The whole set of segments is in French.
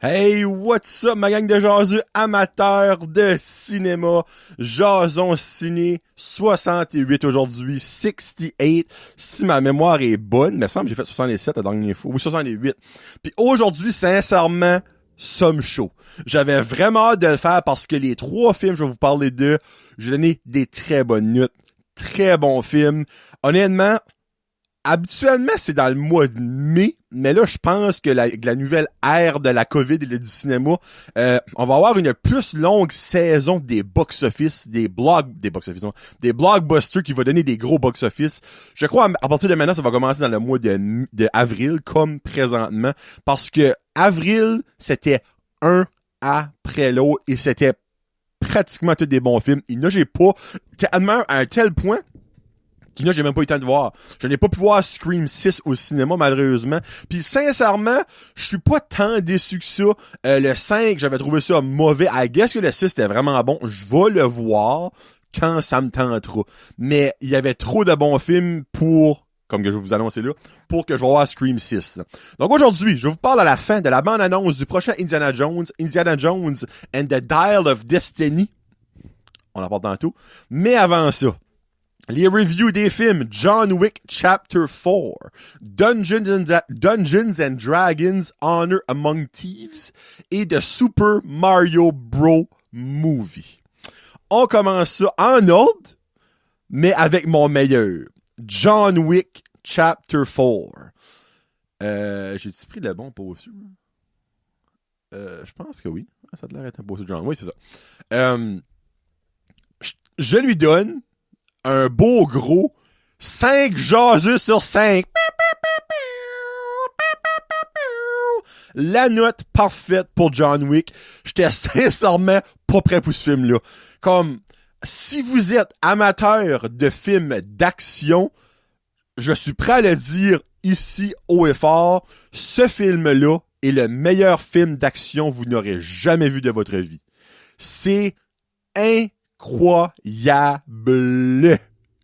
Hey, what's up, ma gang de jaseux amateurs de cinéma? Jason Ciné 68 aujourd'hui, 68. Si ma mémoire est bonne, il me semble que j'ai fait 67 la dernière fois. Oui, 68. Puis aujourd'hui, sincèrement, ça me chaud. J'avais vraiment hâte de le faire parce que les trois films, je vais vous parler d'eux, j'ai donné des très bonnes notes. Très bons films. Honnêtement, habituellement, c'est dans le mois de mai, mais là, je pense que la nouvelle ère de la COVID et du cinéma, on va avoir une plus longue saison des box-office, des blockbusters qui va donner des gros box-office. Je crois, à partir de maintenant, ça va commencer dans le mois de avril, comme présentement, parce que avril, c'était un après l'autre et c'était pratiquement tous des bons films. Et là, j'ai pas, tellement à un tel point, là, j'ai même pas eu le temps de voir. Je n'ai pas pu voir Scream 6 au cinéma, malheureusement. Puis sincèrement, je suis pas tant déçu que ça. Le 5, j'avais trouvé ça mauvais. I guess que le 6 était vraiment bon. Je vais le voir quand ça me tentera. Mais il y avait trop de bons films pour, comme que je vais vous annoncer là, pour que je vais voir Scream 6. Donc aujourd'hui, je vous parle à la fin de la bande-annonce du prochain Indiana Jones and the Dial of Destiny. On en parle tantôt. Mais avant ça, les reviews des films John Wick Chapter 4, Dungeons and Dragons Honor Among Thieves et The Super Mario Bros. Movie. On commence ça en ordre, mais avec mon meilleur. John Wick Chapter 4. J'ai-tu pris le bon poster? Je pense que oui. Ça a l'air d'être un poster de John. Oui, c'est ça. Je lui donne un beau gros 5 jaseux sur 5. La note parfaite pour John Wick. J'étais sincèrement pas prêt pour ce film-là. Comme, si vous êtes amateur de films d'action, je suis prêt à le dire ici haut et fort, ce film-là est le meilleur film d'action que vous n'aurez jamais vu de votre vie. C'est incroyable.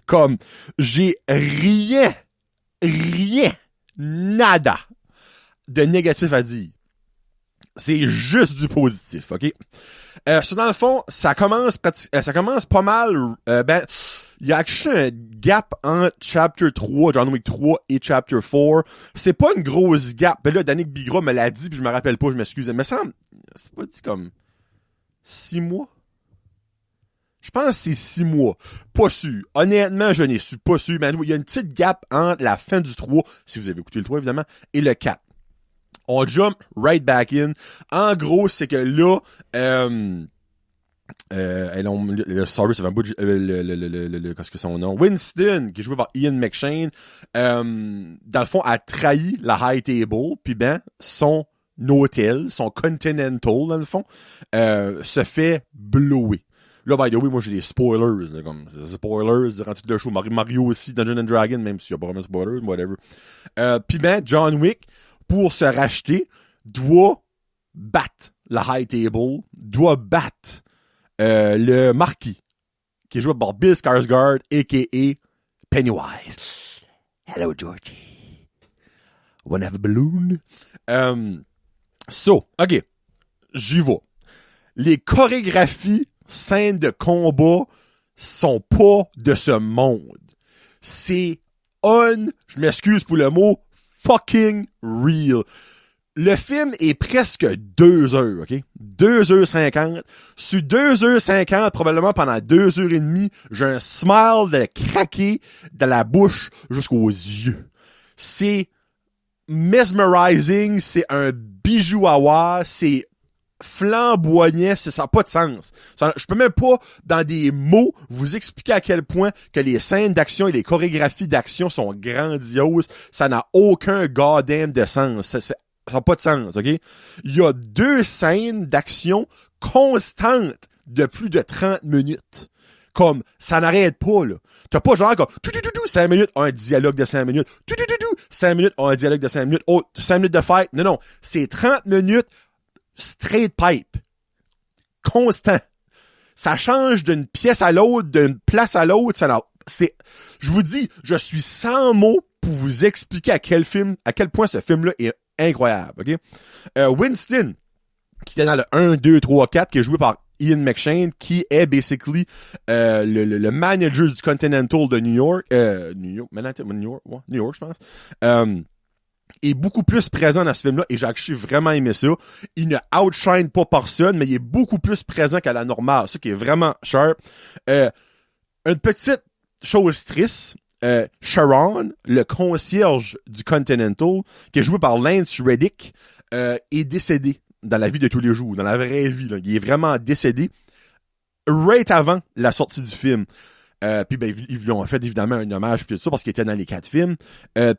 Comme, j'ai nada de négatif à dire. C'est juste du positif, ok? Dans le fond, ça commence pas mal, il y a actually un gap entre Chapter 3, John Wick 3 et Chapter 4. C'est pas une grosse gap. Ben là, Danick Bigra me l'a dit, puis je me rappelle pas, je m'excuse. Mais ça, c'est pas dit comme 6 mois? Je pense que c'est 6 mois. Pas sûr. Honnêtement, je n'ai su pas sûr. Mais il y a une petite gap entre la fin du 3, si vous avez écouté le 3 évidemment, et le 4. On jump right back in. En gros, c'est que là, sorry, ça fait un bout de, qu'est-ce que c'est son nom? Winston, qui est joué par Ian McShane, dans le fond, a trahi la High Table, puis ben, son hôtel, son Continental, dans le fond, se fait blower. Là, by the way, moi, j'ai des spoilers, là, comme, c'est spoilers durant tout le show. Mario aussi, Dungeons and Dragons, même s'il y a pas vraiment de spoilers, whatever. Puis ben, John Wick, pour se racheter, doit battre la High Table, doit battre, le Marquis, qui est joué par Bill Skarsgård, a.k.a. Pennywise. Hello, Georgie. Wanna have a balloon? OK. J'y vais. Les chorégraphies, scènes de combat sont pas de ce monde. C'est je m'excuse pour le mot, fucking real. Le film est presque 2 heures, OK? 2h50. Sur 2h50, probablement pendant 2h30, j'ai un smile de craquer de la bouche jusqu'aux yeux. C'est mesmerizing, c'est un bijou à voir, c'est flamboyant, ça n'a pas de sens. Je peux même pas, dans des mots, vous expliquer à quel point que les scènes d'action et les chorégraphies d'action sont grandioses. Ça n'a aucun goddamn de sens. Ça n'a pas de sens, OK? Il y a 2 scènes d'action constantes de plus de 30 minutes. Comme, ça n'arrête pas, là. T'as pas genre comme, 5 minutes, un dialogue de 5 minutes, 5 minutes, un dialogue de 5 minutes, 5 minutes de fight. Non, c'est 30 minutes straight pipe. Constant. Ça change d'une pièce à l'autre, d'une place à l'autre, je vous dis, je suis sans mots pour vous expliquer à quel point ce film-là est incroyable, ok? Winston, qui était dans le 1, 2, 3, 4, qui est joué par Ian McShane, qui est basically le manager du Continental de New York, New York, je pense. Est beaucoup plus présent dans ce film-là, et j'ai vraiment aimé ça. Il ne outshine pas personne, mais il est beaucoup plus présent qu'à la normale, ça qui est vraiment sharp. Une petite chose triste, Sharon, le concierge du Continental, qui est joué par Lance Reddick, est décédé dans la vie de tous les jours, dans la vraie vie, là. Il est vraiment décédé right avant la sortie du film. Puis ben ils lui ont fait évidemment un hommage puis tout ça parce qu'il était dans les 4 films.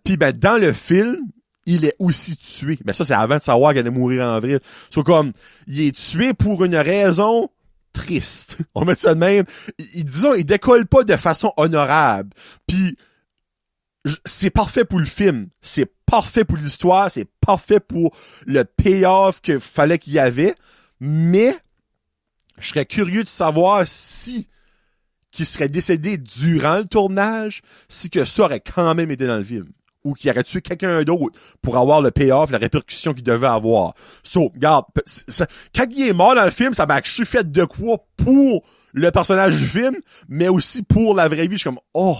Puis ben dans le film, il est aussi tué. Mais ça c'est avant de savoir qu'il allait mourir en avril. C'est comme il est tué pour une raison triste. On met ça de même. Disons, il décolle pas de façon honorable. Puis c'est parfait pour le film. C'est parfait pour l'histoire. C'est parfait pour le payoff qu'il fallait qu'il y avait. Mais je serais curieux de savoir si qu'il serait décédé durant le tournage, si que ça aurait quand même été dans le film. Ou qu'il aurait tué quelqu'un d'autre pour avoir le payoff, la répercussion qu'il devait avoir. So, regarde, quand il est mort dans le film, ça m'a fait de quoi pour le personnage du film, mais aussi pour la vraie vie. Je suis comme, oh!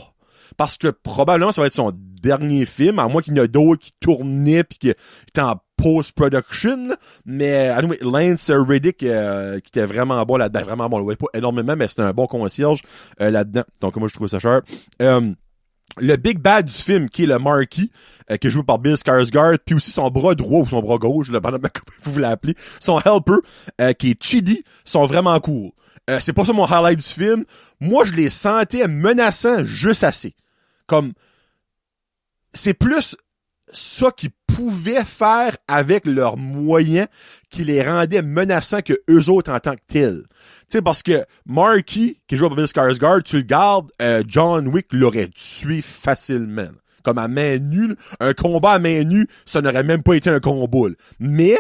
Parce que probablement, ça va être son dernier film, à moins qu'il y en a d'autres qui tournaient pis qui étaient en post-production, mais anyway, Lance Reddick qui était vraiment bon là-dedans, vraiment bon, pas énormément, mais c'était un bon concierge là-dedans. Donc moi je trouve ça cher. Le Big Bad du film, qui est le Marquis, qui est joué par Bill Skarsgård, puis aussi son bras droit ou son bras gauche, le bonhomme, vous l'appelez, son helper, qui est Chidi, sont vraiment cool. C'est pas ça mon highlight du film. Moi, je les sentais menaçants juste assez. Comme, c'est plus ça qu'ils pouvaient faire avec leurs moyens qui les rendaient menaçants que eux autres en tant que tels. Tu sais, parce que Marky, qui joue par Bill Skarsgård, tu le gardes, John Wick l'aurait tué facilement. Comme à main nue, un combat à main nue, ça n'aurait même pas été un combat. Mais,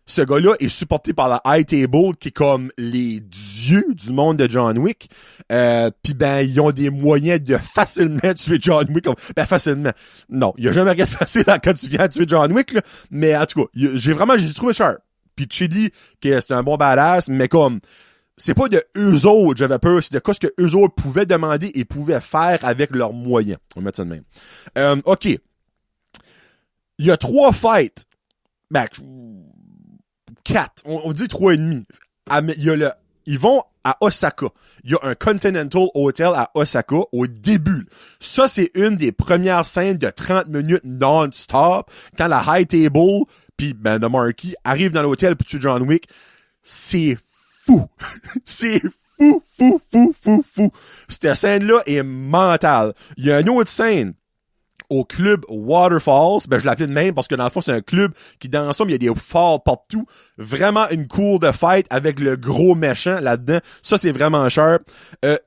ce gars-là est supporté par la High Table, qui est comme les dieux du monde de John Wick. Puis ben, ils ont des moyens de facilement tuer John Wick. Ben, facilement. Non, il y a jamais rien de facile quand tu viens tuer John Wick, là. Mais en tout cas, j'ai trouvé sharp. Puis Chidi, c'est un bon badass, mais comme, c'est pas de eux autres, j'avais peur, c'est de quoi ce que eux autres pouvaient demander et pouvaient faire avec leurs moyens. On va mettre ça de même. OK. Il y a 3 fights. Ben, 4. On dit 3,5. Ils vont à Osaka. Il y a un Continental Hotel à Osaka au début. Ça, c'est une des premières scènes de 30 minutes non-stop. Quand la High Table puis ben, le Marquis arrive dans l'hôtel pour tuer John Wick. C'est fou. C'est fou. Cette scène-là est mentale. Il y a une autre scène au club Waterfalls, ben je l'appelais de même parce que dans le fond c'est un club qui dans l'ensemble il y a des falls partout, vraiment une cour de fête avec le gros méchant là-dedans, ça c'est vraiment sharp.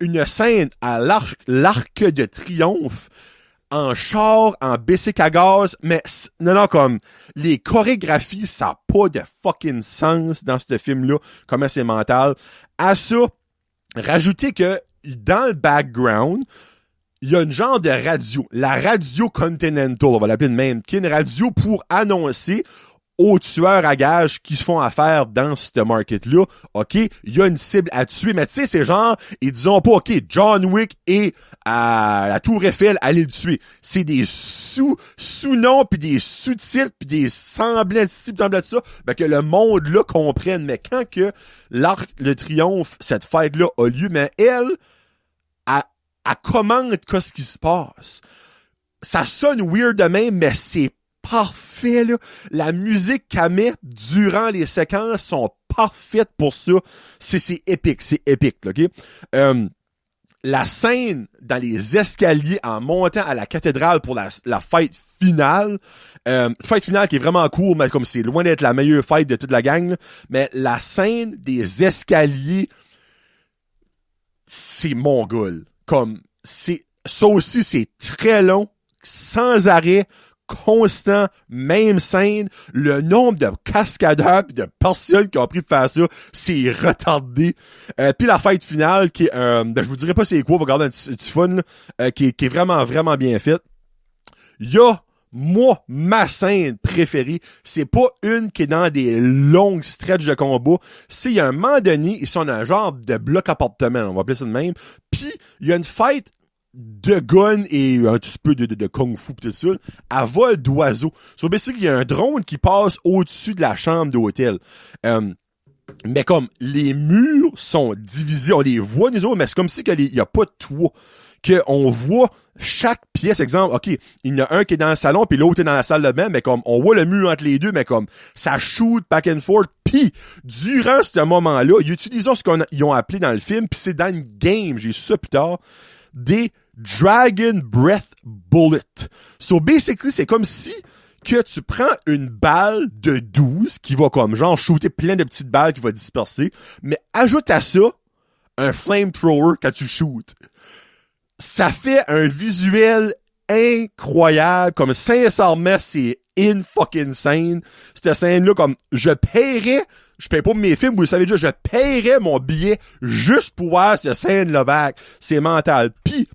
Une scène à l'arc de triomphe en char, en bicycle à gaz, mais non comme les chorégraphies ça a pas de fucking sens dans ce film-là, comment c'est mental. À ça, rajoutez que dans le background il y a une genre de radio, la radio Continental, on va l'appeler de même, qui est une radio pour annoncer aux tueurs à gages qui se font affaire dans ce market-là, OK, il y a une cible à tuer, mais tu sais, c'est genre, ils disent pas, OK, John Wick est à la Tour Eiffel, allez le tuer. C'est des sous-noms, puis des sous-titres, puis des semblants de ci, semblants de ça, ben que le monde-là comprenne. Mais quand que l'Arc de Triomphe, cette fête-là a lieu, mais elle commente qu'est-ce qui se passe. Ça sonne weird de même, mais c'est parfait, là. La musique qu'elle met durant les séquences sont parfaites pour ça. C'est épique, là, OK? La scène dans les escaliers en montant à la cathédrale pour la fête finale, fête finale qui est vraiment cool, mais comme c'est loin d'être la meilleure fête de toute la gang, là, mais la scène des escaliers, c'est mongol. Comme, ça aussi, c'est très long, sans arrêt, constant, même scène. Le nombre de cascadeurs pis de personnes qui ont appris de faire ça, c'est retardé. Puis la fête finale, qui est, ben, je vous dirai pas c'est quoi, on va regarder un petit fun, là, qui est vraiment, vraiment bien faite. Il y a moi, ma scène préférée, c'est pas une qui est dans des longues stretches de combat. C'est, il y a un moment donné, ils sont dans un genre de bloc appartement, on va appeler ça de même. Puis, il y a une fight de gun et un petit peu de kung-fu pis tout ça, à vol d'oiseau. So, basically, il y a un drone qui passe au-dessus de la chambre d'hôtel. Mais comme, les murs sont divisés, on les voit, nous autres, mais c'est comme si il y a pas de toit. Qu'on voit chaque pièce, exemple, OK, il y en a un qui est dans le salon, puis l'autre est dans la salle de bain, mais comme, on voit le mur entre les deux, mais comme, ça shoot back and forth, puis durant ce moment-là, ils utilisent ce qu'ils ont appelé dans le film, puis c'est dans une game, j'ai su ça plus tard, des Dragon Breath Bullet. So, basically, c'est comme si que tu prends une balle de 12 qui va comme, genre, shooter plein de petites balles qui va disperser, mais ajoute à ça un flamethrower quand tu shootes. Ça fait un visuel incroyable, comme sincèrement, c'est in-fucking-scène. Cette scène-là, comme, je paye pas mes films, vous le savez déjà, je paierais mon billet juste pour voir cette scène-là back. C'est mental. Puis,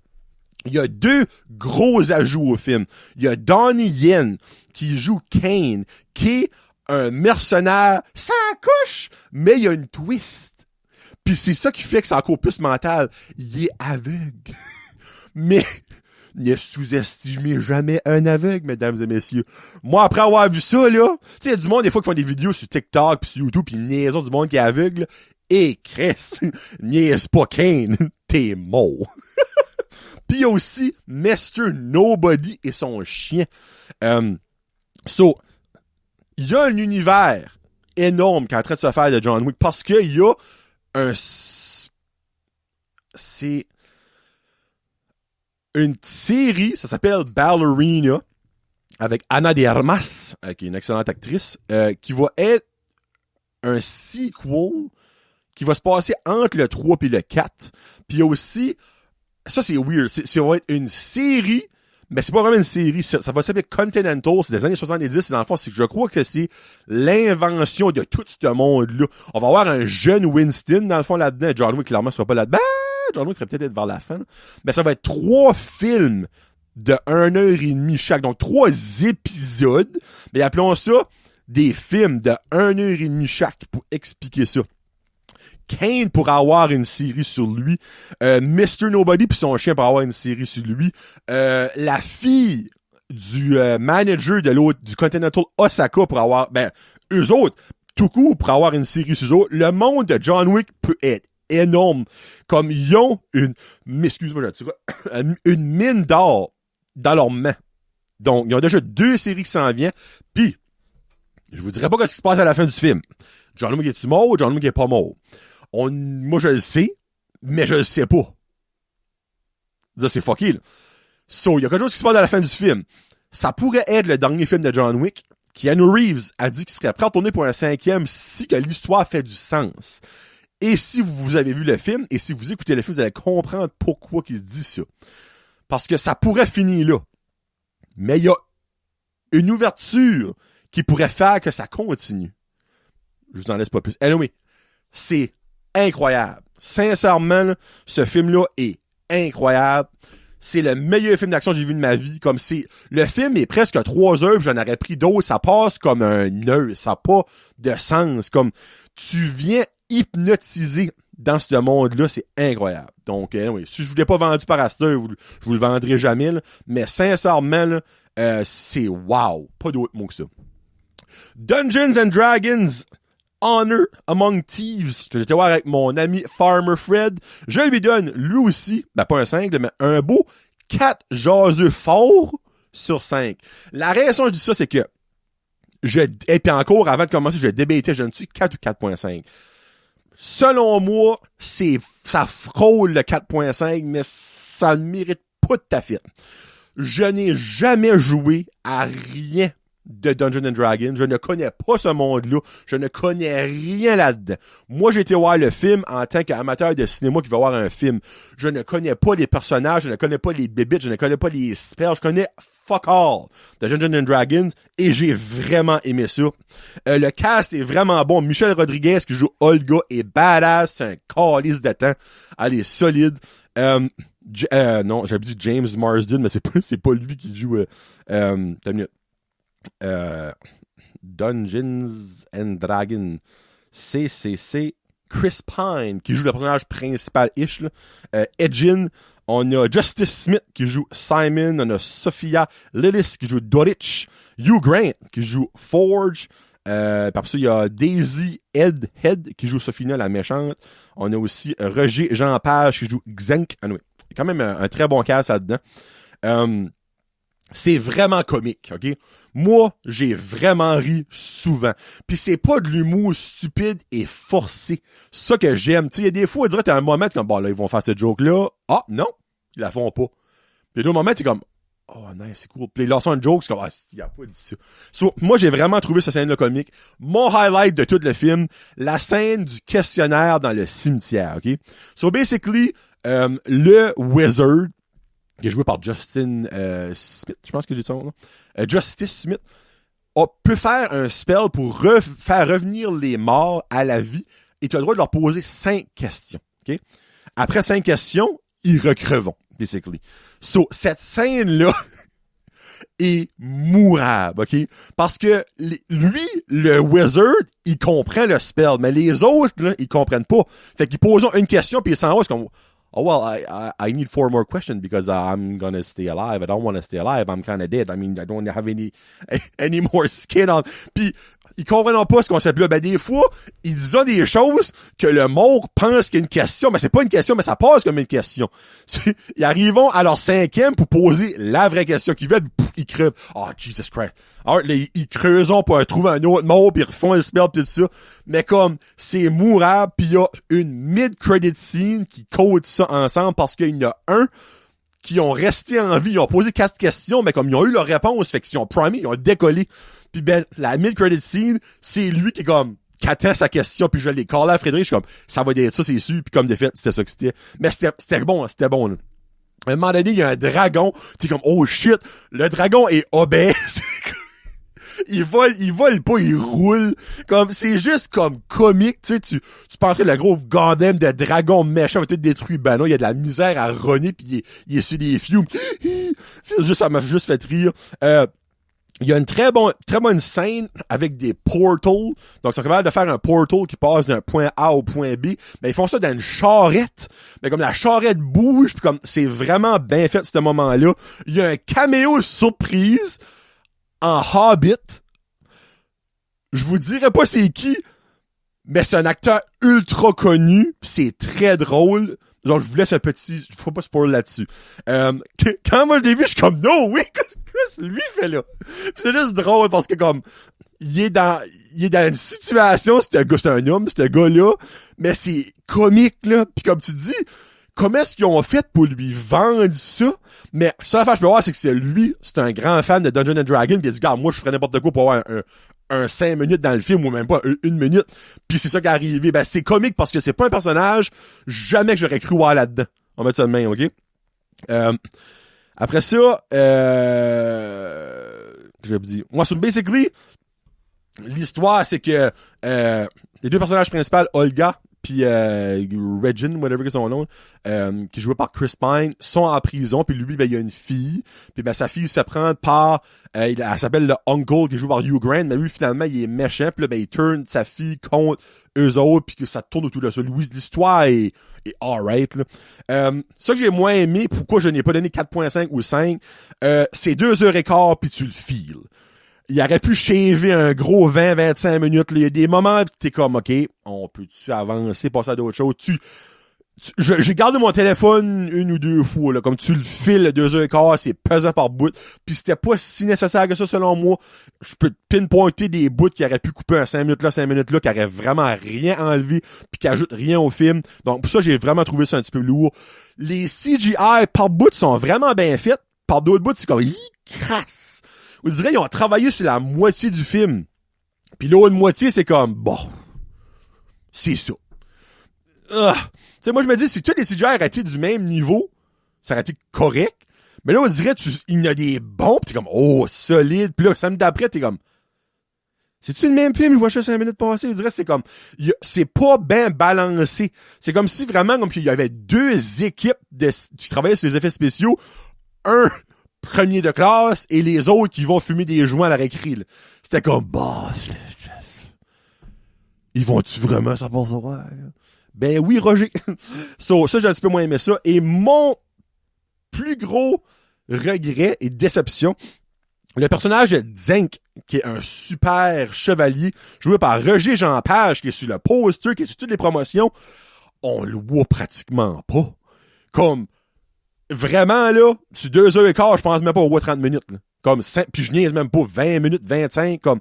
il y a 2 gros ajouts au film. Il y a Donnie Yen, qui joue Kane, qui est un mercenaire, ça couche, mais il y a une twist. Puis c'est ça qui fait que c'est encore plus mental. Il est aveugle. Mais ne sous-estimez jamais un aveugle, mesdames et messieurs. Moi, après avoir vu ça, là, tu sais, il y a du monde, des fois, qui font des vidéos sur TikTok pis sur YouTube pis niaisent du monde qui est aveugle. Et Chris, niaise pas Kane, t'es mort. Pis il y a aussi Mr. Nobody et son chien. So, il y a un univers énorme qui est en train de se faire de John Wick parce qu'il y a c'est une série, ça s'appelle Ballerina, avec Ana de Armas, qui est une excellente actrice, qui va être un sequel qui va se passer entre le 3 et le 4. Puis il y a aussi, ça c'est weird, ça va être une série, mais c'est pas vraiment une série, ça va s'appeler Continental, c'est des années 70, et dans le fond, c'est que je crois que c'est l'invention de tout ce monde-là. On va avoir un jeune Winston, dans le fond, là-dedans. John Wick, clairement, sera pas là-dedans. John Wick pourrait peut-être être vers la fin. Mais ça va être 3 films de 1h30 chaque. Donc, 3 épisodes. Mais appelons ça des films de 1h30 chaque pour expliquer ça. Kane pourra avoir une série sur lui. Mr. Nobody pis son chien pourra avoir une série sur lui. La fille du manager de l'autre, du Continental Osaka pourra avoir, eux autres, tout court pour avoir une série sur eux autres. Le monde de John Wick peut être énorme. Comme ils ont une mine d'or dans leurs mains. Donc, ils ont déjà 2 séries qui s'en viennent. Puis, je vous dirai pas ce qui se passe à la fin du film. John Wick est-tu mort? John Wick est pas mort. Moi, je le sais, mais je le sais pas. Ça, c'est fucké, là. So, il y a quelque chose qui se passe à la fin du film. Ça pourrait être le dernier film de John Wick. Keanu Reeves a dit qu'il serait prêt à tourner pour un 5e si que l'histoire fait du sens. Et si vous avez vu le film, et si vous écoutez le film, vous allez comprendre pourquoi il dit ça. Parce que ça pourrait finir là. Mais il y a une ouverture qui pourrait faire que ça continue. Je vous en laisse pas plus. Anyway, c'est incroyable. Sincèrement, là, ce film-là est incroyable. C'est le meilleur film d'action que j'ai vu de ma vie. Comme le film est presque 3 heures, puis j'en aurais pris d'autres. Ça passe comme un heure. Ça n'a pas de sens. Comme, tu viens hypnotisé dans ce monde-là, c'est incroyable. Donc, oui, si je vous l'ai pas vendu par Astor, je vous le vendrai jamais, là. Mais sincèrement, là, c'est wow. Pas d'autre mot que ça. Dungeons and Dragons Honor Among Thieves, que j'étais voir avec mon ami Farmer Fred. Je lui donne, lui aussi, pas un 5, mais un beau 4 jaseux forts sur 5. La raison que je dis ça, c'est que et puis encore, avant de commencer, je débattais, je ne suis 4 ou 4.5. Selon moi, ça frôle le 4.5, mais ça ne mérite pas de ta fête. Je n'ai jamais joué à rien de Dungeons and Dragons. Je ne connais pas ce monde-là. Je ne connais rien là-dedans. Moi, j'ai été voir le film en tant qu'amateur de cinéma qui va voir un film. Je ne connais pas les personnages, je ne connais pas les bébites, je ne connais pas les spells, je connais fuck all de Dungeons and Dragons et j'ai vraiment aimé ça. Le cast est vraiment bon. Michelle Rodriguez qui joue Olga est badass, c'est un calice de temps. Elle est solide. Non, j'avais dit James Marsden, mais c'est pas lui qui joue, t'as une minute. Dungeons and Dragons. C'est Chris Pine qui joue le personnage principal-ish, là. Edgin. On a Justice Smith qui joue Simon. On a Sophia Lillis qui joue Dorich. Hugh Grant qui joue Forge. Puis après ça, il y a Daisy Head qui joue Sophina la méchante. On a aussi Roger Jean Page qui joue Xenk. Anyway, il y a quand même un très bon cast là-dedans. C'est vraiment comique, ok? Moi, j'ai vraiment ri souvent. Puis c'est pas de l'humour stupide et forcé. Ça que j'aime. Tu sais, il y a des fois, on dirait t'as un moment, t'es comme, bon, là, ils vont faire cette joke-là. Ah, non, ils la font pas. Puis d'autres moments, t'es comme, oh, nice, c'est cool. Puis là, une joke, c'est comme, ah, il a pas dit ça. So, moi, j'ai vraiment trouvé cette scène-là comique. Mon highlight de tout le film, la scène du questionnaire dans le cimetière, ok? So, basically, le wizard, qui est joué par Justin Smith, je pense que j'ai dit son nom. Justice Smith peut faire un spell pour faire revenir les morts à la vie et tu as le droit de leur poser 5 questions. Okay? Après 5 questions, ils recreveront, basically. So, cette scène-là est mourable, ok? Parce que lui, le wizard, il comprend le spell, mais les autres, là, ils comprennent pas. Fait qu'ils posent une question puis ils s'en vont, c'est comme... Oh, well, I need 4 more questions because I'm gonna stay alive. I don't want to stay alive. I'm kind of dead. I mean, I don't have any more skin on. Puis, ils comprennent pas ce concept-là. Ben, des fois, ils disent des choses que le mort pense qu'il y a une question, mais c'est pas une question, mais ça passe comme une question. Ils arrivent à leur 5e pour poser la vraie question qu'ils veulent, ils crevent. Oh, Jesus Christ. Alors, là, ils creusent pour trouver un autre mort, puis ils refont le spell, pis tout ça. Mais comme, c'est mourable, puis il y a une mid-credit scene qui code ça ensemble parce qu'il y en a un qui ont resté en vie, ils ont posé 4 questions, mais comme ils ont eu leur réponse, fait qu'ils ont primé, ils ont décollé. Puis ben, la mid-credit scene, c'est lui qui est comme, qui attend sa question, puis je l'ai callé à Frédéric, je suis comme, ça va être ça, c'est sûr, puis comme de fait, c'était ça que c'était. Mais c'était bon, là. À un moment donné, il y a un dragon, t'es comme, oh shit, le dragon est obèse. Il vole pas, il roule. Comme, c'est juste comme comique, tu sais, tu penserais que le gros goddamn de dragon méchant va tout détruire. Ben non, il y a de la misère à runner pis il est sur des fumes. Ça m'a juste fait rire. Il y a une très bonne scène avec des portals. Donc, c'est capable de faire un portal qui passe d'un point A au point B. Mais ils font ça dans une charrette. Mais comme la charrette bouge, puis comme c'est vraiment bien fait, ce moment-là. Il y a un caméo surprise en Hobbit. Je vous dirai pas c'est qui, mais c'est un acteur ultra connu. C'est très drôle. Genre, je vous laisse un petit... Faut pas spoiler là-dessus. Quand moi je l'ai vu, je suis comme, no, oui, qu'est-ce que lui fait là? Pis c'est juste drôle parce que comme, il est dans une situation, c'est un homme, ce gars-là, mais c'est comique, là. Pis comme tu dis, comment est-ce qu'ils ont fait pour lui vendre ça? Mais ça, l'affaire que je peux voir, c'est que c'est un grand fan de Dungeons and Dragons, pis il a dit, gars, moi, je ferais n'importe quoi pour avoir un 5 minutes dans le film, ou même pas une minute. Puis c'est ça qui est arrivé. Ben, c'est comique parce que c'est pas un personnage, jamais que j'aurais cru voir là-dedans. On va mettre ça de main, ok? Après ça, je vous dis, moi, basically, l'histoire, c'est que, les deux personnages principaux, Olga, puis Regin, whatever que son nom, qui est joué par Chris Pine, sont en prison, puis lui, ben, il y a une fille, puis ben, sa fille se prend par, elle s'appelle le Uncle, qui est joué par Hugh Grant, mais lui, finalement, il est méchant, puis là, ben, il turn sa fille contre eux autres, puis que ça tourne autour de ça. L'histoire est alright, là. Ça que j'ai moins aimé, pourquoi je n'ai pas donné 4.5 ou 5, c'est 2h15, puis tu le files. Il aurait pu shaver un gros 20-25 minutes. Là. Il y a des moments où t'es comme, OK, on peut-tu avancer, passer à d'autres choses? J'ai gardé mon téléphone 1 ou 2 fois, là. Comme tu le files, le 2h15, c'est pesant par bout. Puis c'était pas si nécessaire que ça, selon moi. Je peux pinpointer des bouts qui auraient pu couper un 5 minutes là, 5 minutes là, qui auraient vraiment rien enlevé, puis qui ajoutent rien au film. Donc, pour ça, j'ai vraiment trouvé ça un petit peu lourd. Les CGI par bout sont vraiment bien faits. Par d'autres bouts, c'est comme, crasse. On dirait qu'ils ont travaillé sur la moitié du film. Puis l'autre moitié, c'est comme, bon, c'est ça. Tu sais, moi, je me dis, si tous les CGI auraient été du même niveau, ça aurait été correct. Mais là, on dirait, il y en a des bons, pis t'es comme, oh, solide. Puis là, samedi d'après, t'es comme, C'est-tu le même film? Je vois juste 5 minutes passer. Je dirais que c'est comme, c'est pas bien balancé. C'est comme si vraiment, comme qu'il y avait deux équipes qui travaillaient sur les effets spéciaux. Un premier de classe et les autres qui vont fumer des joints à la récré, là. C'était comme, bah, ils vont-tu vraiment ça pour ça? Ben oui, Roger. So, ça, j'ai un petit peu moins aimé ça. Et mon plus gros regret et déception, le personnage de Zenk, qui est un super chevalier, joué par Roger Jean Page, qui est sur le poster, qui est sur toutes les promotions, on le voit pratiquement pas. Comme, vraiment, là, sur 2h15, je pense même pas au voit 30 minutes, là. Comme, puis je niaise même pas 20 minutes, 25, comme,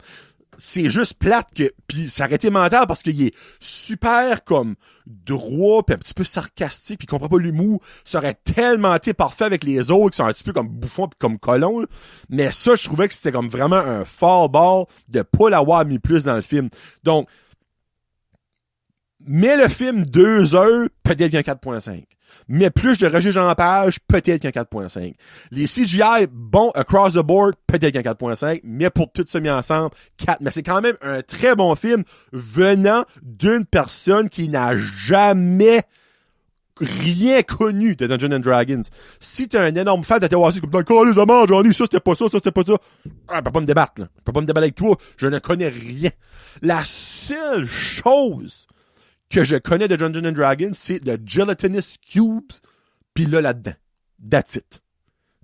c'est juste plate que, puis ça aurait été mental parce qu'il est super, comme, droit, puis un petit peu sarcastique, puis il comprend pas l'humour. Ça aurait tellement été parfait avec les autres qui sont un petit peu comme bouffons pis comme colons, là. Mais ça, je trouvais que c'était comme vraiment un fort ball de pas l'avoir mis plus dans le film. Donc, mais le film 2 heures, peut-être qu'un 4.5. Mais plus de Roger Jean Page, peut-être qu'un 4.5. Les CGI, bon, across the board, peut-être qu'un 4.5. Mais pour tout ça mis ensemble, 4. Mais c'est quand même un très bon film venant d'une personne qui n'a jamais rien connu de Dungeons and Dragons. Si t'es un énorme fan de TWC, comme dans les amants, j'en ai ça, c'était pas ça, c'était pas ça. Ah, je peux pas me débattre, là. Je peux pas me débattre avec toi. Je ne connais rien. La seule chose que je connais de Dungeons and Dragons, c'est le Gelatinous Cubes, pis là-dedans. That's it.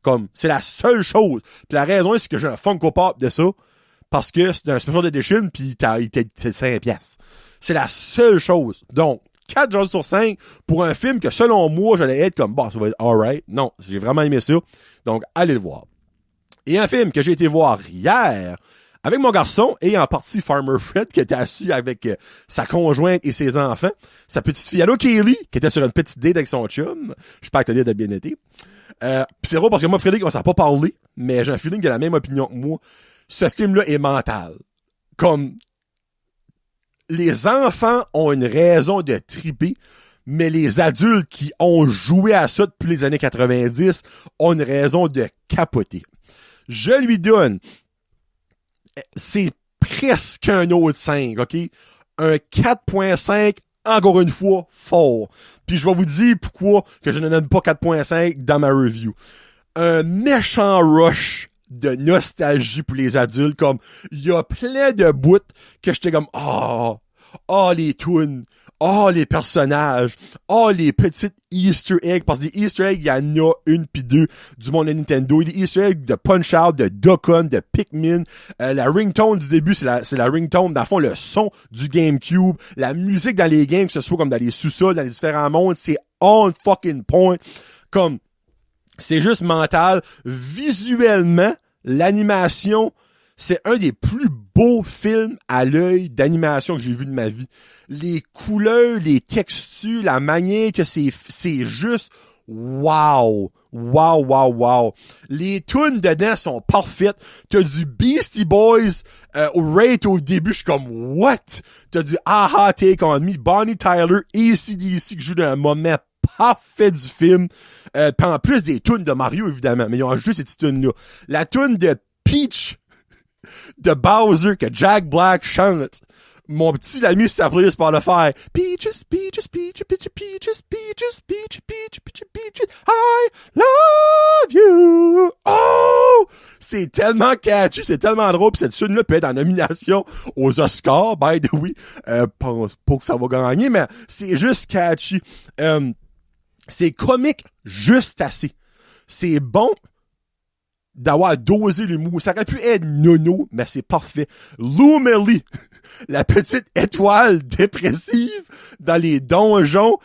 Comme, c'est la seule chose. Pis la raison, c'est que j'ai un Funko Pop de ça, parce que c'est un special edition, pis il était 5 piastres. C'est la seule chose. Donc, 4 genres sur 5 pour un film que, selon moi, j'allais être comme, bah, ça va être alright. Non, j'ai vraiment aimé ça. Donc, allez le voir. Et un film que j'ai été voir hier, avec mon garçon, et en partie Farmer Fred, qui était assis avec sa conjointe et ses enfants. Sa petite fille, Allo Kaylee, qui était sur une petite date avec son chum. J'espère que ta date a bien été. Pis c'est drôle parce que moi, Frédéric, on s'en a pas parlé, mais j'ai un feeling qu'il a la même opinion que moi. Ce film-là est mental. Comme, les enfants ont une raison de triper, mais les adultes qui ont joué à ça depuis les années 90 ont une raison de capoter. Je lui donne, c'est presque un autre 5, OK? Un 4.5, encore une fois, fort. Puis je vais vous dire pourquoi que je ne donne pas 4.5 dans ma review. Un méchant rush de nostalgie pour les adultes, comme, il y a plein de bouts que j'étais comme, les tunes, les personnages, les petites Easter eggs, parce que des Easter eggs, il y en a une pis deux du monde de Nintendo. Il y a des Easter eggs de Punch-Out, de Duck Hunt, de Pikmin. La ringtone du début, c'est la ringtone, dans le fond, le son du GameCube. La musique dans les games, que ce soit comme dans les sous-sols, dans les différents mondes, c'est on fucking point. Comme, c'est juste mental. Visuellement, l'animation, c'est un des plus beaux films à l'œil d'animation que j'ai vu de ma vie. Les couleurs, les textures, la manière que c'est juste wow. Wow, wow, wow. Les tunes dedans sont parfaites. T'as du Beastie Boys rate au début, je suis comme what? T'as du Aha Take On Me, Bonnie Tyler, AC/DC qui joue d'un moment parfait du film. Pis en plus des tunes de Mario, évidemment. Mais ils ont ajouté ces petites tunes-là. La tune de Peach de Bowser que Jack Black chante. Mon petit l'ami s'appelait par le faire. Peaches, peaches, peaches, peaches, peaches, peaches, peaches, peaches, peaches, peaches, I love you. Oh! C'est tellement catchy, c'est tellement drôle, pis cette tune-là peut être en nomination aux Oscars, by the way. Pense pas que ça va gagner, mais c'est juste catchy. C'est comique juste assez. C'est bon d'avoir dosé l'humour. Ça aurait pu être nono, mais c'est parfait. Lou Melly, la petite étoile dépressive dans les donjons,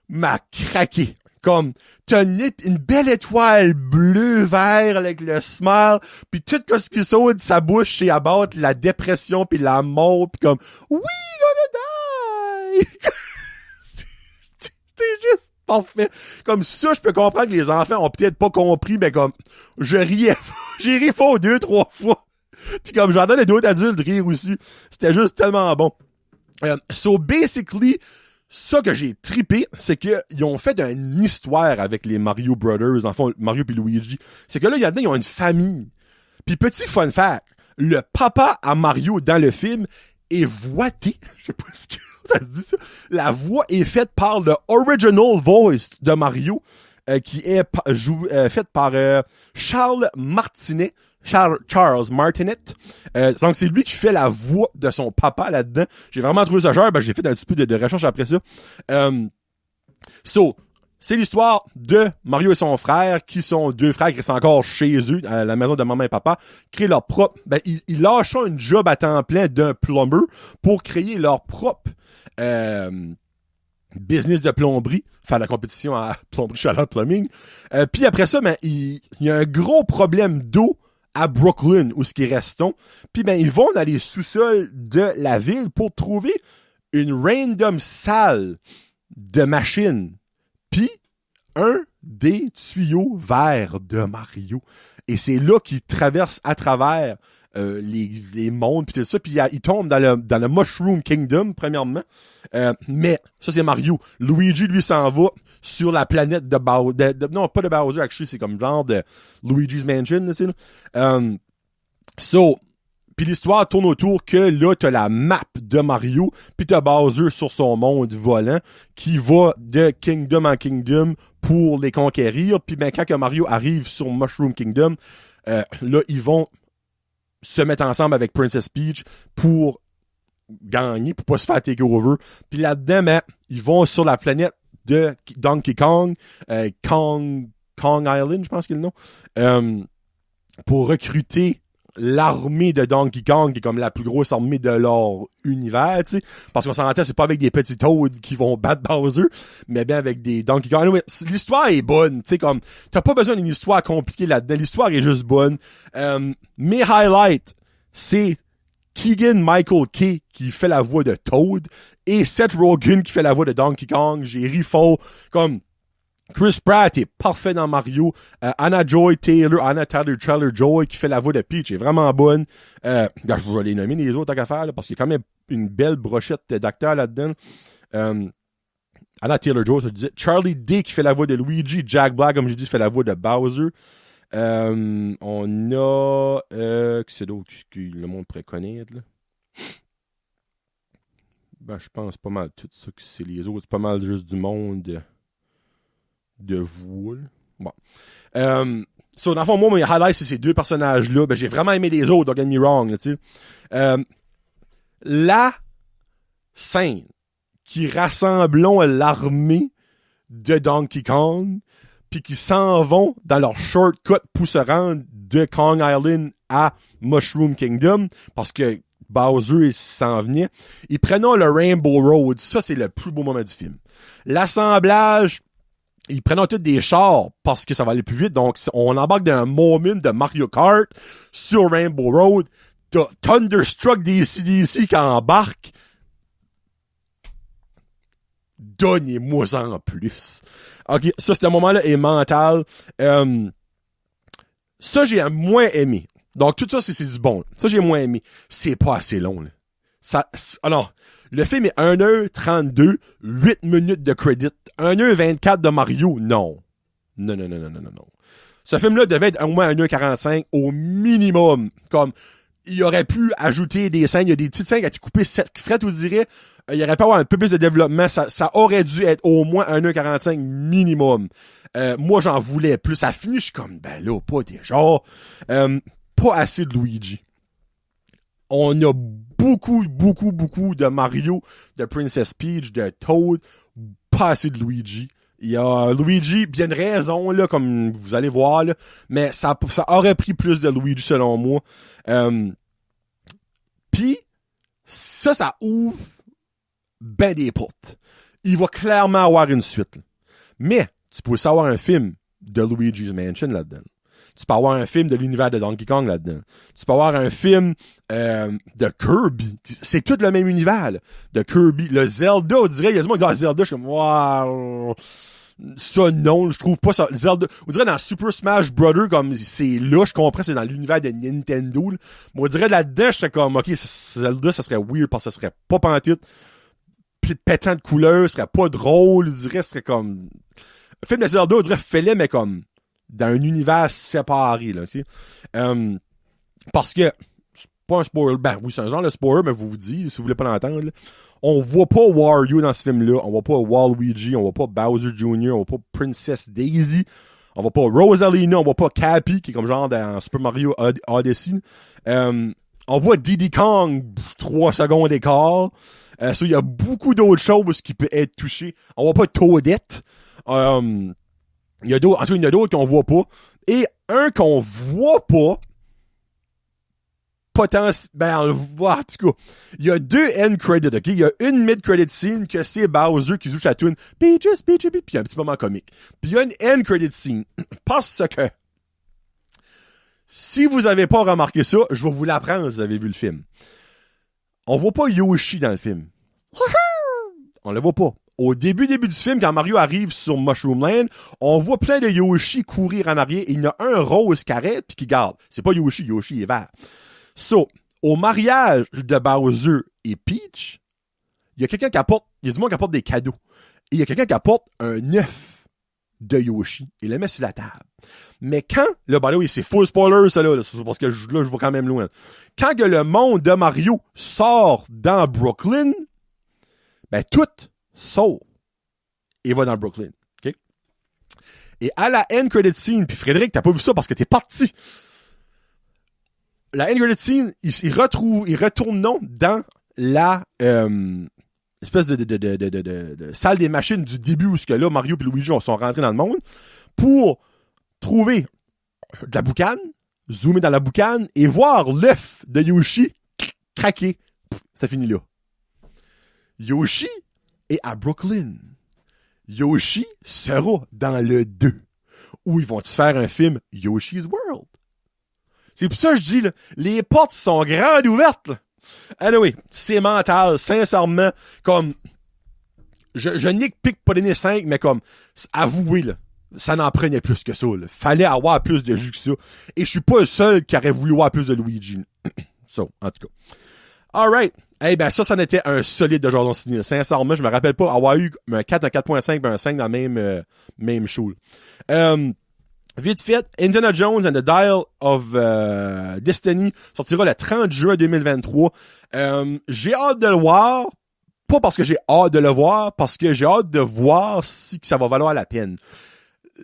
m'a craqué. Comme, t'as une belle étoile bleu-vert avec le smile, pis tout ce qui saute de sa bouche, c'est abattre la dépression pis la mort, pis comme, we gonna die! c'est juste parfait. Comme ça, je peux comprendre que les enfants ont peut-être pas compris, mais comme, j'ai ri fort 2-3 fois. Puis comme, j'entends les d'autres adultes rire aussi. C'était juste tellement bon. So, basically, ça que j'ai trippé, c'est que ils ont fait une histoire avec les Mario Brothers, en fond, Mario puis Luigi. C'est que là, il y a dedans, ils ont une famille. Puis petit fun fact, le papa à Mario dans le film est voité. Je sais pas ce que ça se dit ça. La voix est faite par le original voice de Mario, qui est faite par Charles Martinet. Charles Martinet. Donc, c'est lui qui fait la voix de son papa là-dedans. J'ai vraiment trouvé ça genre. J'ai fait un petit peu de recherche après ça. C'est l'histoire de Mario et son frère, qui sont deux frères qui restent encore chez eux, à la maison de maman et papa, créent leur propre... ils lâchent un job à temps plein d'un plumber pour créer leur propre business de plomberie, faire la compétition à plomberie chaleur plumbing. Puis après ça, il y a un gros problème d'eau à Brooklyn, où ce qui restons. Puis ils vont dans les sous-sols de la ville pour trouver une random salle de machines. Puis un des tuyaux verts de Mario. Et c'est là qu'il traverse à travers les mondes puis tout ça. Puis il tombe dans le Mushroom Kingdom, premièrement. Mais ça, c'est Mario. Luigi, lui, s'en va sur la planète de Bowser. Non, pas de Bowser, actually, c'est comme genre de Luigi's Mansion, tu sais. Puis l'histoire tourne autour que là, t'as la map de Mario, puis t'as Bowser sur son monde volant, qui va de Kingdom en Kingdom pour les conquérir. Puis quand que Mario arrive sur Mushroom Kingdom, là, ils vont se mettre ensemble avec Princess Peach pour gagner, pour pas se faire take over. Puis là-dedans, ils vont sur la planète de Donkey Kong, Kong Island, je pense qu'il est le nom, pour recruter l'armée de Donkey Kong, qui est comme la plus grosse armée de leur univers, tu sais. Parce qu'on s'entend, c'est pas avec des petits Toads qui vont battre Bowser, mais bien avec des Donkey Kong. Anyway, l'histoire est bonne, tu sais, comme, t'as pas besoin d'une histoire compliquée là-dedans. L'histoire est juste bonne. Mes highlights, c'est Keegan-Michael Key qui fait la voix de Toad et Seth Rogen qui fait la voix de Donkey Kong. J'ai ri fort. Comme, Chris Pratt est parfait dans Mario. Anna Taylor-Joy qui fait la voix de Peach est vraiment bonne. Je vais les nommer les autres tant qu'à faire, là, parce qu'il y a quand même une belle brochette d'acteurs là-dedans. Anna Taylor-Joy, ça je disais. Charlie Day qui fait la voix de Luigi. Jack Black, comme j'ai dit, fait la voix de Bowser. On a... qui c'est d'autre que le monde pourrait connaître, là? Je pense pas mal tout ça que c'est les autres. C'est pas mal juste du monde de vous, là. Bon. Dans le fond, moi, mes highlights, c'est ces deux personnages-là. J'ai vraiment aimé les autres, don't get me wrong, là, tu sais. La scène qui rassemblons l'armée de Donkey Kong puis qui s'en vont dans leur shortcut pour se rendre de Kong Island à Mushroom Kingdom, parce que Bowser s'en venait. Ils prennent le Rainbow Road. Ça, c'est le plus beau moment du film. L'assemblage, ils prennent tous des chars parce que ça va aller plus vite. Donc, on embarque dans un moment de Mario Kart sur Rainbow Road. T'as Thunderstruck des CDC qui embarque. Donnez-moi ça en plus. OK, ça, ce moment-là est mental. Ça, j'ai moins aimé. Donc, tout ça, c'est du bon. Ça, j'ai moins aimé. C'est pas assez long, là. Alors, le film est 1h32, 8 minutes de credit. 1h24 de Mario, non. Non. Ce film-là devait être au moins 1h45 au minimum. Comme, il aurait pu ajouter des scènes. Il y a des petites scènes qui ont été coupées fret, on dirait. Il aurait pu avoir un peu plus de développement. Ça aurait dû être au moins 1h45 minimum. Moi, j'en voulais plus. Ça finit, je suis comme, là, pas déjà. Pas assez de Luigi. On a beaucoup de Mario, de Princess Peach, de Toad. Pas assez de Luigi. Il y a Luigi, bien une raison, là, comme vous allez voir, là, mais ça aurait pris plus de Luigi, selon moi. Puis, ça ouvre ben des portes. Il va clairement avoir une suite. Là. Mais, tu peux aussi avoir un film de Luigi's Mansion là-dedans. Tu peux avoir un film de l'univers de Donkey Kong là-dedans. Tu peux avoir un film de Kirby. C'est tout le même univers, là, de Kirby. Le Zelda, on dirait, il y a du monde qui dit Zelda, je suis comme, waouh. Ça, non, je trouve pas ça. Zelda, on dirait dans Super Smash Bros. Comme c'est là, je comprends, c'est dans l'univers de Nintendo. Là. Mais on dirait là-dedans, je serais comme, ok, Zelda, ça serait weird parce que ça serait pas pantoute. Puis pétant de couleurs, ce serait pas drôle. On dirait, ce serait comme. Le film de Zelda, on dirait, fais-le, mais comme dans un univers séparé, là, tu sais. Parce que, pas un spoiler, ben oui, c'est un genre de spoiler, mais vous dites, si vous voulez pas l'entendre, là. On voit pas Wario dans ce film-là, on voit pas Waluigi, on voit pas Bowser Jr., on voit pas Princess Daisy, on voit pas Rosalina, on voit pas Cappy, qui est comme genre dans Super Mario Odyssey. On voit Diddy Kong, 3 secondes d'écart. Il y a beaucoup d'autres choses qui peuvent être touchées. On voit pas Toadette. Il y a d'autres qu'on voit pas. Et un qu'on voit pas, on le voit, en tout cas. Il y a 2 end credits, ok? Il y a une mid-credit scene que c'est Bowser qui joue sa tune Peaches, Peaches, Peaches, puis il y a un petit moment comique. Puis il y a une end credit scene. Parce que, si vous avez pas remarqué ça, je vais vous l'apprendre si vous avez vu le film. On voit pas Yoshi dans le film. On le voit pas. Au début du film, quand Mario arrive sur Mushroom Land, on voit plein de Yoshi courir en arrière et il y en a un rose qui arrête pis qui garde. C'est pas Yoshi, Yoshi est vert. Au mariage de Bowser et Peach, il y a quelqu'un qui apporte, il y a du monde qui apporte des cadeaux. Et il y a quelqu'un qui apporte un œuf de Yoshi et le met sur la table. Mais quand, là, ben là, oui, c'est full spoiler, ça, là, parce que je vais quand même loin. Quand que le monde de Mario sort dans Brooklyn, ben, tout sort et va dans Brooklyn. OK? Et à la end credit scene, puis Frédéric, t'as pas vu ça parce que t'es parti. La end credit scene, il retourne dans la, espèce de salle des machines du début où ce que là, Mario et Luigi sont rentrés dans le monde pour trouver de la boucane, zoomer dans la boucane et voir l'œuf de Yoshi craquer. Ça finit là. Yoshi est à Brooklyn. Yoshi sera dans le 2. Où ils vont te faire un film Yoshi's World. C'est pour ça que je dis, là, les portes sont grandes ouvertes. Là. Anyway, c'est mental, sincèrement, comme, je nique pique pas donner 5, mais comme, avouez, là, ça n'en prenait plus que ça, là. Fallait avoir plus de jus que ça. Et je suis pas le seul qui aurait voulu avoir plus de Luigi. En tout cas. Alright. Eh ben, ça en était un solide de Jordan Ciné. Sincèrement, je me rappelle pas avoir eu un 4, un 4.5 et un 5 dans le même show. Vite fait, Indiana Jones and the Dial of Destiny sortira le 30 juin 2023. J'ai hâte de le voir. Pas parce que j'ai hâte de le voir, parce que j'ai hâte de voir si ça va valoir la peine.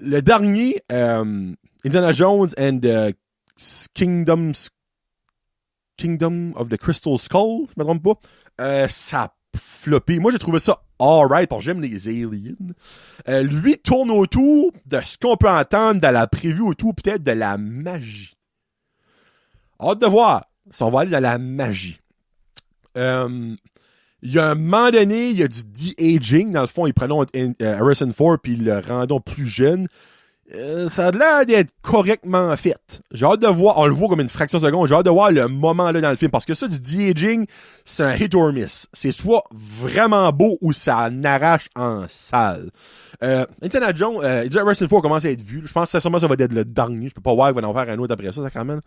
Le dernier, Indiana Jones and the Kingdom of the Crystal Skull, je me trompe pas, ça a floppé. Moi, j'ai trouvé ça alright, parce que j'aime les aliens. Lui tourne autour de ce qu'on peut entendre dans la preview, autour peut-être de la magie. Hâte de voir si on va aller dans la magie. Il y a un moment donné, il y a du de-aging. Dans le fond, ils prennent Harrison Ford puis ils le rendent plus jeune. Ça a l'air d'être correctement fait. J'ai hâte de voir, on le voit comme une fraction de seconde, j'ai hâte de voir le moment là dans le film. Parce que ça, du de-aging, c'est un hit or miss. C'est soit vraiment beau ou ça n'arrache en salle. Indiana Jones, Harrison Ford commence à être vu. Je pense que ça va être le dernier. Je peux pas voir qu'il va en faire un autre après ça, quand même.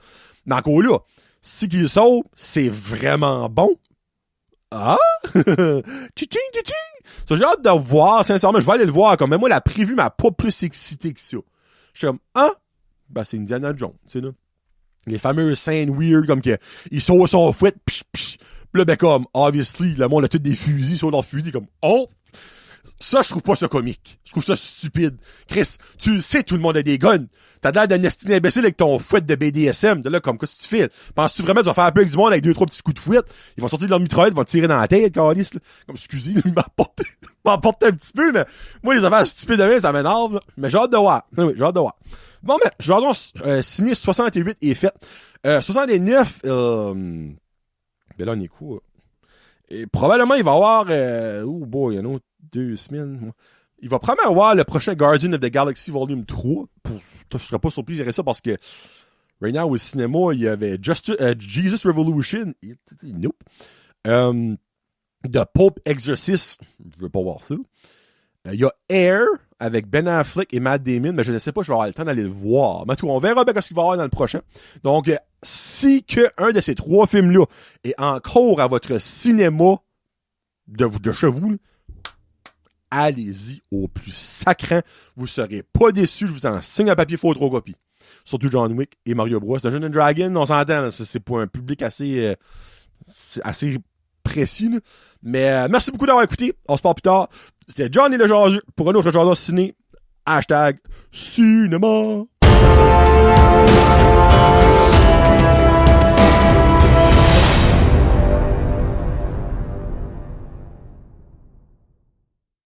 Mais encore là, si qu'il saute, c'est vraiment bon. Ah! Tching, tching! So, j'ai hâte de voir, sincèrement, je vais aller le voir, comme, mais moi, la prévue m'a pas plus excité que ça. Je suis comme, ah! Ben, c'est Indiana Jones, tu sais, là. Les fameuses scènes weird, comme que, ils sont son fouette, pis là, ben, comme, obviously, le monde a tous des fusils sur leur fusil, comme, oh! Ça, je trouve pas ça comique. Je trouve ça stupide. Chris, tu sais, tout le monde a des guns. T'as l'air d'un estime imbécile avec ton fouette de BDSM. T'es là, comme, qu'est-ce que tu fais? Penses-tu vraiment que tu vas faire un peu avec du monde avec 2-3 petits coups de fouette? Ils vont sortir de leur mitraillette, ils vont te tirer dans la tête, Carlis, là. Comme, excusez, il m'apporte un petit peu, mais moi, les affaires stupides de même, ça m'énerve, là. Mais j'ai hâte de voir. Oui, j'ai hâte de voir. Bon, mais, Jordan, signé 68 est fait. 69, ben là, on est quoi? Et probablement, il va y avoir, oh boy, il y en a 2 semaines. Il va probablement avoir le prochain Guardian of the Galaxy Volume 3. Je serais pas surpris de dire ça parce que right now au cinéma, il y avait Jesus Revolution. Nope. The Pope Exorcist. Je veux pas voir ça. Il y a Air avec Ben Affleck et Matt Damon, mais je ne sais pas, je vais avoir le temps d'aller le voir. Mais tout, on verra bien ce qu'il va y avoir dans le prochain. Donc, si que un de ces 3 films-là est encore à votre cinéma de chez vous, allez-y au plus sacrant. Vous serez pas déçus. Je vous en signe un papier photocopie. surtout John Wick et Mario Bros. Dungeons and Dragons, on s'entend, là, c'est pour un public assez précis, là. Mais merci beaucoup d'avoir écouté. On se parle plus tard. C'était Johnny le Jaseux pour un autre Jaseux ciné. #cinéma.